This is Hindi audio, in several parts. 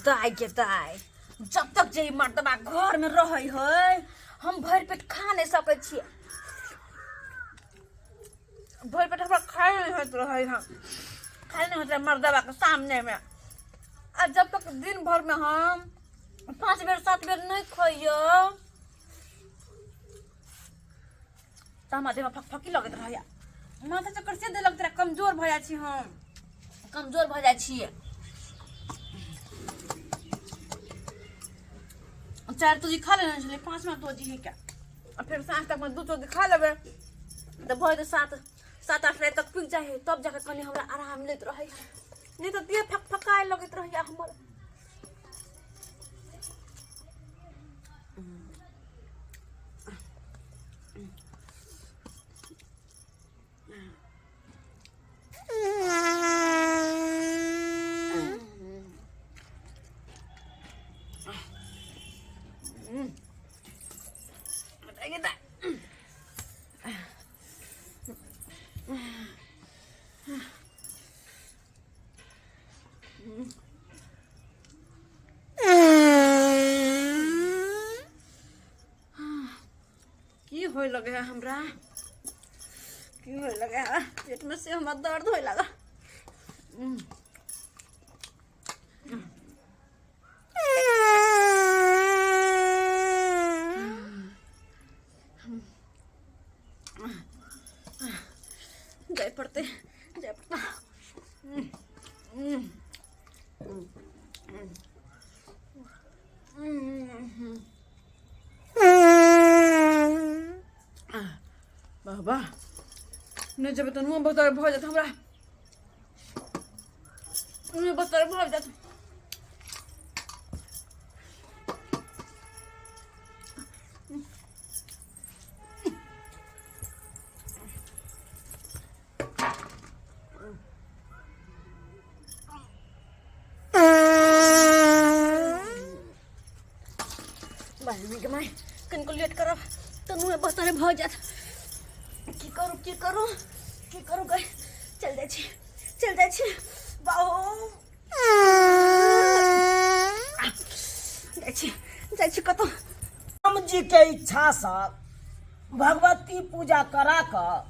दाई के दाई जब तक जे मर्दबा घर में रहे है हम भर पेट खा नहीं सके छी। भर पेट हमरा खाए नहीं होत रहे हम खाए नहीं होत मर्दबा के सामने में। आ जब तक दिन भर में हम 5 बेर 7 बेर नहीं खाइयो त हमरा देह फकफकी लगत रहया। माथा चक्कर से दे लगत रहा कमजोर भ जाइ छी हम कमजोर भ जाइ छी। 4 तो जी खा लेना चले 5वां तो जी है क्या और फिर सांझ तक में 2 तो खा लेबे तो भोर 7-8 बजे तक पी जाए तब जाके कनी हमरा आराम लेत रहे नहीं तो देह फकफकाए लगत रहया हमर। की होय लगे है हमरा की होय लगे है पेट में से हमरा दर्द होय लगा। जाए पड़ता बाबा नहीं जब तो मुँह बतर भ जात हमरा मुँह बतर भ जात। के माय कनको लेट करब तो मुँह बतर भ जात। की करू गए चल जाए छी बाऊ जाए छी कतो। राम जी के इच्छा से भगवती पूजा करा कर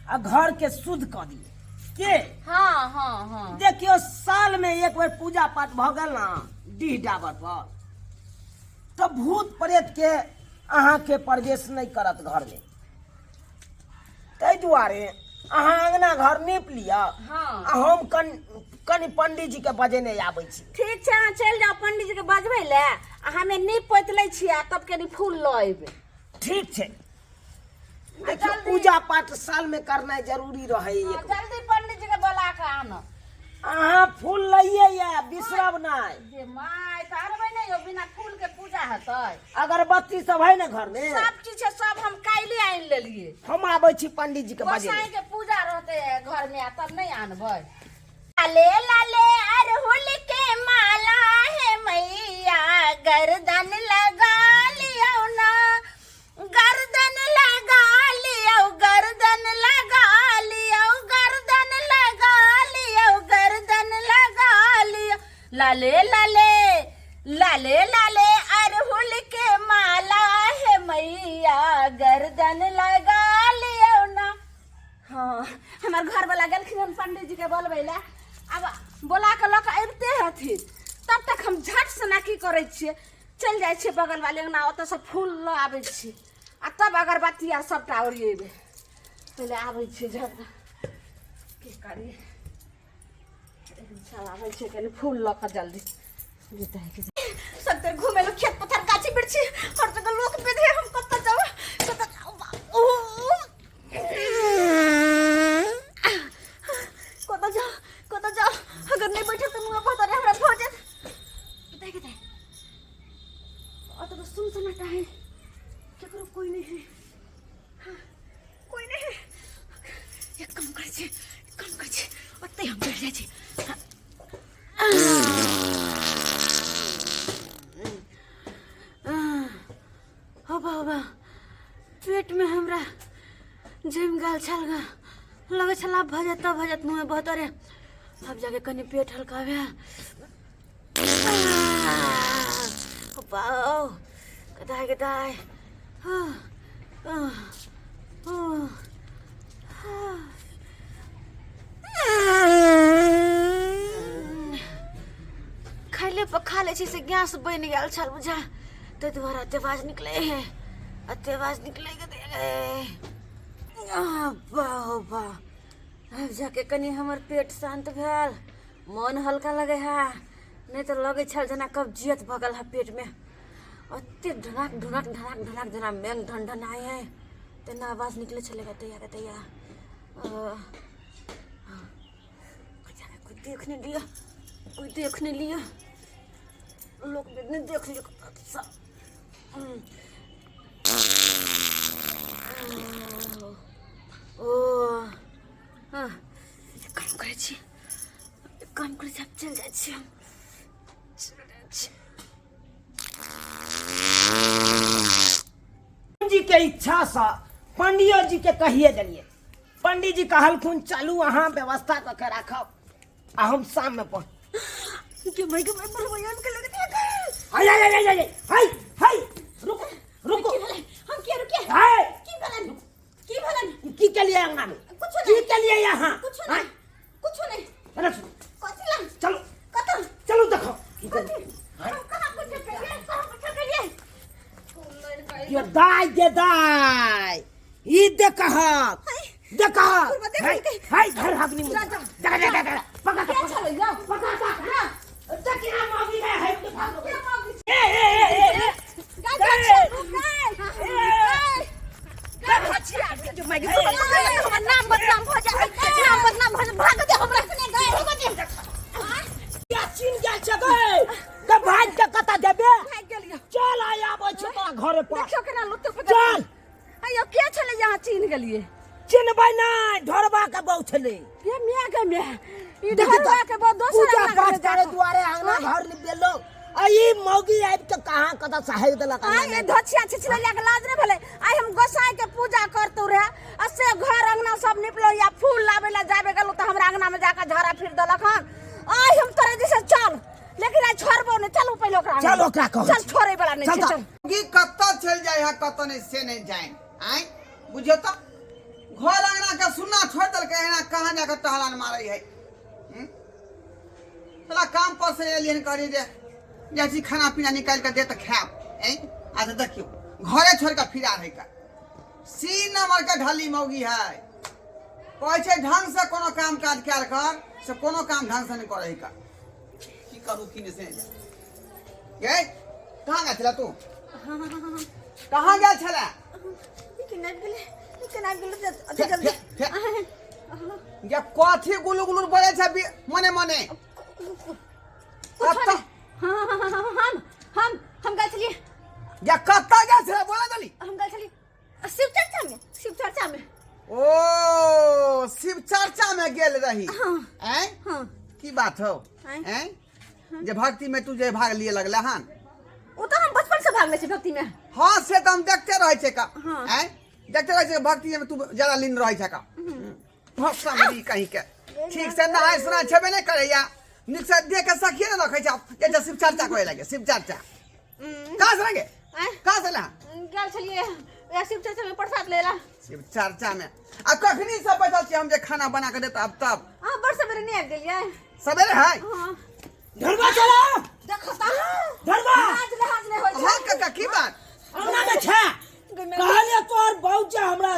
आ घर के शुद्ध कर दिए के। हाँ देखियो साल में एक बार पूजा पाठ भ गल ना डीह डाबर पर तो भूत प्रेत के अहाँ के प्रवेश नहीं करत घर में। तै दुआरे अहाँ अंगना घर नीप लिया। हम कनी पंडित जी के बजेने आबै छी। ठीक छै अहाँ चल जाओ पंडित जी के बजबै ले हमें नीप पोत लै छी तब कनी फूल ल अइबे। ठीक छै देखियो पूजा पाठ साल में करना जरूरी रहे। जल्दी पंडित जी के बुला के आना। अहाँ फूल लइए या बिसरब नहीं। जे माय करबै नहीं बिना फूल के पूजा हेतै। अगरबत्ती सब है ना घर में सब चीज है सब हम काइले आइन लेलिए। हम आबै छी पंडित जी के बजे गोसाई के पूजा रहते घर में तब नहीं आनबै। लाले लाले अरहुल के माला है मैया गर्दन लगा लियो ना गर्दन लगा लियो गर्दन लगा लियो गर्दन लगा लियो गर्दन लगा लियो। लाले लाले लाले लाले अरहुल के माला है मैया गर्दन लगा लियो ना। हाँ हमार घर वाला गेलखिन पंडित जी के बोलबै ला अब बोला के लोग अबते हथिन तब तक हम झट से ना की करे छिए चल जाए छे बगल वाले ना ओत से फूल ल आबै छी आ तब अगरबत्ती आ सबटा ओरिएबे पहले आबै छी झट की करी चल आबै छी कनी फूल ल के जल्दी जीता है सब तर घूमे लो खेत पत्थर गाछी बिरछी हर जगह लोग पे दे हम कत जाओ कत जाओ अगर नहीं बैठे तो मुंह बता रे हमरा भोजन कितै तो सुन सन्नाटा है क्या करो कोई नहीं है। हाँ, कोई नहीं है एक काम कर ओते हम बैठ जाए छी। हवा पेट में हमरा जम गल छल लगे छला भजत मुँह बहतरे अब जाके कनी पेट हल्का भे। वाओ गदाय गदाय खैले पर खा ले से गैस बन गया छल बुझा तो दोबारा तेवाज निकले है तेवाज निकलेगा दे वाह अब जाके कनी हमर पेट शांत भेल मन हल्का लगे है नहीं तो लगे छल जना कब्जियत भगल है पेट में अत्ते ढनक ढनक ढनक ढनक जना मेंग ढन ढन आए है तेना आवाज निकले चलेगा तैया का तैया कोई देखने लिया लोग ने देख लिया काम करे छी काम करे छी चल जाए छी हम जी के इच्छा से पंडियो जी के कहिए दिलिए पंडित जी कहलखुन चलू अहाँ व्यवस्था करके राखब आ हम शाम में पहुंच के भाई बलवान के लगती है हाय हाय रुको रुको हम क्या रुके हाय की भलन की के लिए अंगना में कुछ की के लिए यहाँ कुछ नहीं अरे कथला चलो कथल चलो देखो हम कहां कुछ करिए ये दाई ई देखा हाय घर हगनी में देखा पका क्या चले जाओ पका तकिया मांगी है तो भागो नाम बदनाम हो जाए भाग दे हमरा सने गए हो बजे क्या चिन जा छगे त भाग के कता देबे भाग गेलियो चल आया आबै छ तोरा घर पर देखो केना लुत्ते पे चल अयो के छले यहां चिन गेलिए चिनबै नै ढोरबा के बहु छले ये मिया के मिया ई ढोरबा के बहु दोसर पूजा पाठ करे दुआरे आंगना घर निबेलो आई मौगी आबि के कहां कता सहाय देलक ये धछिया छिछलिया के लाज रे भले आई हम गोसाई के पूजा करतौ रे असे घर अंगना सब निपलो या फूल लावे ला जाबे गेलो त हमरा अंगना में जाके झरा फिर देलक हन आई हम तोरे दिसे चल लेकिन आई छोड़बो न चलो पहले ओकरा चल ओकरा कह चल छोड़े वाला नहीं चल की कत्ता चल जाए है कत्ता नहीं से नहीं जाए आई बुझियो त घर अंगना के सुन्ना छोड़ दल के ना कहां जाके टहलान मारै है चला काम पर से एलियन करी दे जैसी खाना पीना निकाल के दे त खाब ए आज देखियो घरे छोड़ के फिरा है का सी नंबर के ढाली मौगी है कहै छै ढंग से कोनो काम काज कैल कर से कोनो काम ढंग से नहीं करे का की करू की ने से ये कहां गया छला तू कहां गया छला ये कथी गुलु गुलु बोले छ मने मने कत्ता हम गए चलिए या कत्ता गया छला बोला जल्दी हम गए चलिए शिव चर्चा में ओ शिव चर्चा में गेल रही हैं हां की बात हो हैं जे भक्ति में तू जे भाग लिए लगला हन वो तो हम बचपन से भागले छी भक्ति में हां से तो हम देखते रहे छे का हाँ। हैं देखते रहे छे भक्ति में तू ज्यादा लीन रहे छे का भक्सा मेरी कहीं के ठीक से नहाय सुना छबे नहीं करे या निक से देख के सखिए न रखे छे ये शिव चर्चा कोई लगे शिव चर्चा कहां से लगे कहां से ला गल चलिए या शिव चर्चा में प्रसाद लेला शिव चर्चा में आ कखनी सब बैठल छी हम जे खाना बना के देता अब तब हां बड़ सवेरे नहीं आ गेलिए सवेरे है हां ढोरबा चलो देखो ता ढोरबा आज लहाज नहीं होय हां काका की बात अंगना में छे कहलिए तोर बहुजा हमरा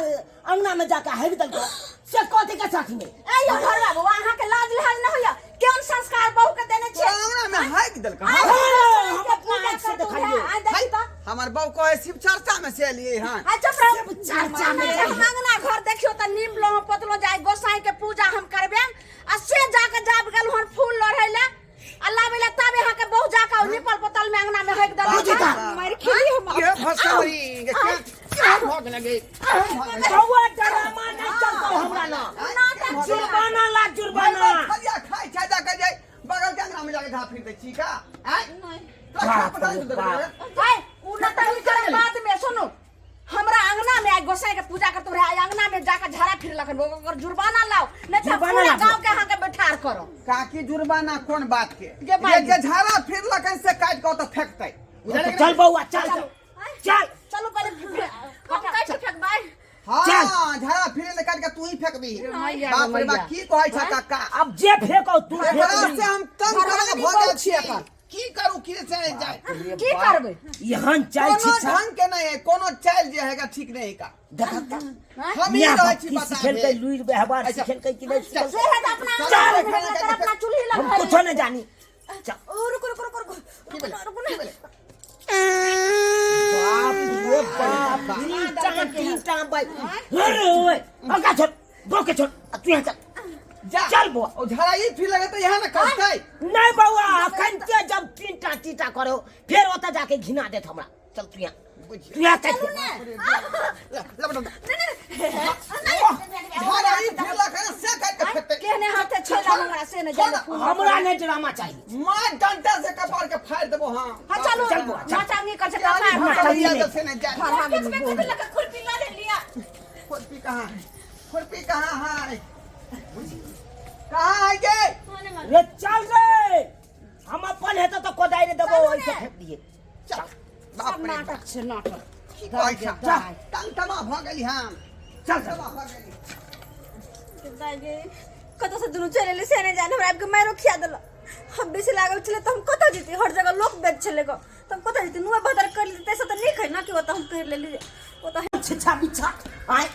अंगना में जाके हेग दलको से कथी के साथ में ए यो घर बाबू अहाँ के लाज लिहाज न होया केन संस्कार बहू के देने तो छे अंगना में है कि दल का हम अपना आँख से दिखाइए आ देखी तो हमार बहू कहे शिव चर्चा में से लिए हां आ चुप रहो चर्चा में हम अंगना घर देखियो त नीम लो पतलो जाय गोसाई के पूजा हम करबे आ से जाके जाब गेल हन फूल लड़ैले अल्लाह बेला तब यहाँ के बहु जाका निपल पतल में अंगना में हेक दला मार खिली हम ये फसरी क्या भाग लगे बउआ ड्रामा नहीं चलतो हमरा ना जुर्माना ला जुर्माना खलिया खाई छा जाके जाय बगल के अंगना में जाके घा फिर दे छी का हैं भाई उ न त निकल बात में सुनो हमरा अंगना में आज गोसाई के पूजा करतो रहे अंगना में जाकर झाड़ा फिर लगन ओकर जुर्माना लाओ नहीं तो पूरा गांव के यहां के बैठार करो काकी जुर्माना कौन बात के ये जे झाड़ा फिर लगन से काट के तो फेंकतै चल बउआ चल चल चल चलो पहले हम काट के फेंक भाई हाँ झाड़ा फिरे ले काट के तू ही फेंक दी मैया बाप रे बाप की कहै छ काका अब जे फेंको तू एकरा फेंक से हम तंग करके भगे छी की करू की से जाए की करबे यहाँ चाल कोनो शिक्षा ढंग के नहीं है कोनो चाल जे हैगा ठीक नहीं है का देखा हम ही मियाँ रहै बाप छी की बता सिखेल के लुइर व्यवहार सिखेल के कि नहीं सिखेल से है तो अपना अपना चूल्ही हम लगा कुछ नहीं जानी चल रुको बाप रे बाप तीन भाई अरे ओए अगा छोड़ दो के छोड़ तू यहाँ चल जा चल बुआ ओ झाड़ा ही फिर लगे तो यहाँ ना करतै नहीं बउआ अखन के जब तीनटा टीटा करो फिर ओता जाके घिना देत हमरा चल तू यहाँ तू यहाँ चल झाड़ा ही फिर लगे से काट के फेंकतै केने हाथे छेला हमरा से न जाने हमरा नहीं ड्रामा चाहिए मार डंडा से कपार के फाड़ देबो हां हां चलो चल बुआ, चल। नाचांगी कर से यानी कपार चल। भगलिया से नहीं जाए लगा खुरपी ला ले लिया खुरपी कहाँ है खुरपी कहाँ है कहाँ है के रे चल रे हम अपन हेतो तो कोदाई रे देबो ऐसे फेंक दिए चल बाप रे बाप। नाटक से नाटक की कहै छ टंग टमा भ गेली हम चल टमा भ गेली दागे कत से दुनु चले ले सेने जाने हमरा आपके मारो खिया देला हम बेसी लागल चले त हम कत जीती हर जगह लोग बेच चले को तुम कत जीती नुआ बदर कर ली तैसे तो नहीं ना कि वो तो हम कर ले ली वो तो छिछा बिछा आए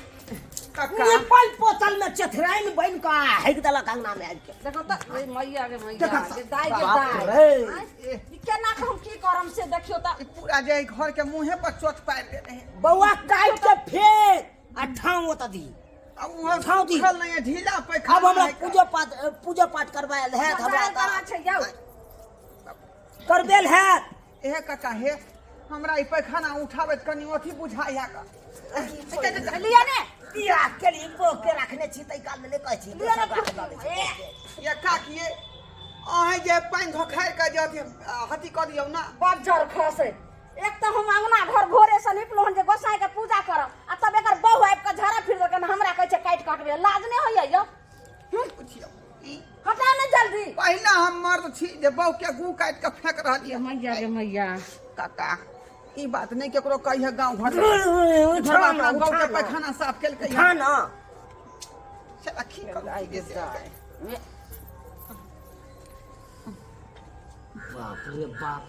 काका नेपाल पोतल में चथराइन बन का हेक दला कंगना में आज के देखो त मैया के देखा मैया के दाई के बाप दाई रे ई केना हम की करम से देखियो त ई पूरा जे घर के मुंहे पर चोट पार दे रहे बउआ काट के फेंक अठाऊ ओता दी अब वहां छाव दी। खल नहीं है ढीला पे अब हमरा पूजा पाठ करवायल है हमरा करा छै जाओ करबेल है एहे काका हे हमरा ई पैखाना उठावे त कनी अथी बुझाया का लिया ने दिया के लिए बो के रखने छी तई काल में कहै छी लिया ने ये काकिए अहे जे पानी धोखाय के जे अथी हती क दियौ ना बज्जर खसे एक तो हम अंगना घर भोरे से निकलो हन जे गोसाई के पूजा करब आ तब एकर बहु आबि के झाड़ा फिर के हमरा कहै छै काट काटबे लाज नहीं होइया यो पूछियो ई हटा ने जल्दी पहिला हम मर्द छी जे बहु के गू काट के फेंक रहलिए मैया के मैया काका ई बात नहीं केकरो कहिए गांव घर में घर अपना गांव के पैखाना साफ केल के हां ना चला की कर बाप रे बाप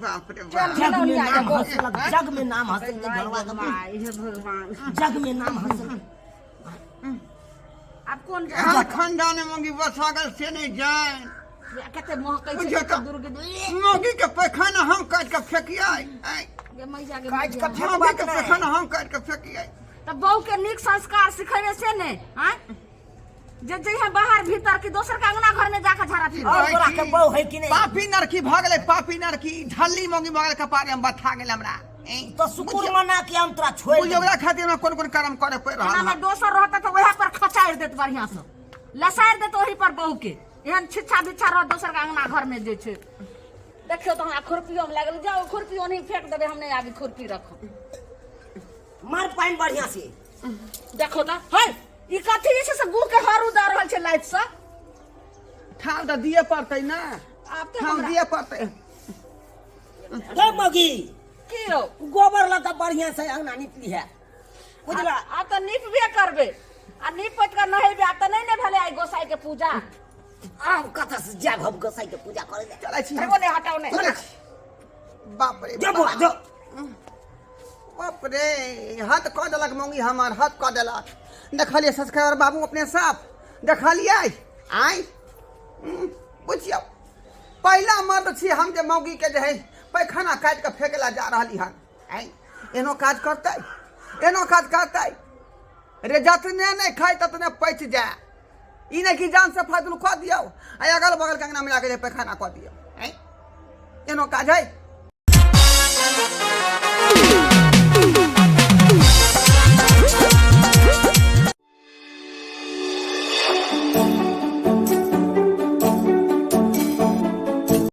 बाप रे बाप जग में नाम हसन के घरवा के हे भगवान जग में नाम हसन अब कौन हम खानदान मंगी बसागल से नहीं जाए कते मोह कहै बुझियो छै त दुर्ग मोगी के पैखाना हम काट के फेंकिए ये मैया के काट के मैया। मोगी के पैखाना हम काट के फेंकिए तब बहू के नीक संस्कार सिखेने से ने हैं जे जे बाहर भीतर की दोसर के अंगना घर में जाकर झाड़ा फिर और तोरा के बहू है कि नहीं पापी नरकी भ गेलै पापी नरकी ढल्ली मोगी मगल कपारे हम बथा गेल हमरा तो शुक्र मना के हम तोरा छोड़ बुझियो ओकरा खातिर में कोन कोन कर्म करे पड़ खाना रहल में दोसर रहता तो वह पर खचाड़ देत बढ़िया से लसाड़ देत वही पर बहू के एहन छिछा बिछा रह दोसर के अंगना घर में जे छै देखियो तो हमरा खुरपियो में लागल जाओ खुरपियो नहीं फेंक देबे हम नहीं आबी खुरपी रखो मार पाइन बढ़िया से देखो तो है ई कथि से गु के हर उदा रहल छै लाइट से ठाव त दिए पड़तै ना आप तो ठाव हमरा दिए पड़तै रे मगी की हो गोबर लता बढ़िया से अंगना निकली है बुझला आ तो निपबे करबे आ निपट कर नहेबे आ तो नहीं ने भले आई गोसाई के पूजा आम कथा से जाब हम गोसाई के पूजा करे ले चलै छी एगो ने हटाओ ने चलै छी। बाप रे जो बुआ जो बाप रे हाथ क देलक मंगी हमार हाथ क देलक देखलिए सब्सक्राइबर बाबू अपने साफ देखलिए आई पूछियो पहला मर्द छी हम जे मौगी के जे है पैखाना काट के फेंकला जा रहली हन आई एनो काज करतै रे जतने नहीं खाई ततने पैच जाए ई नहीं कि जान से फाजुल कह दियो आ अगल बगल के अंगना मिला के पैखाना कह दियो आई एनो काज है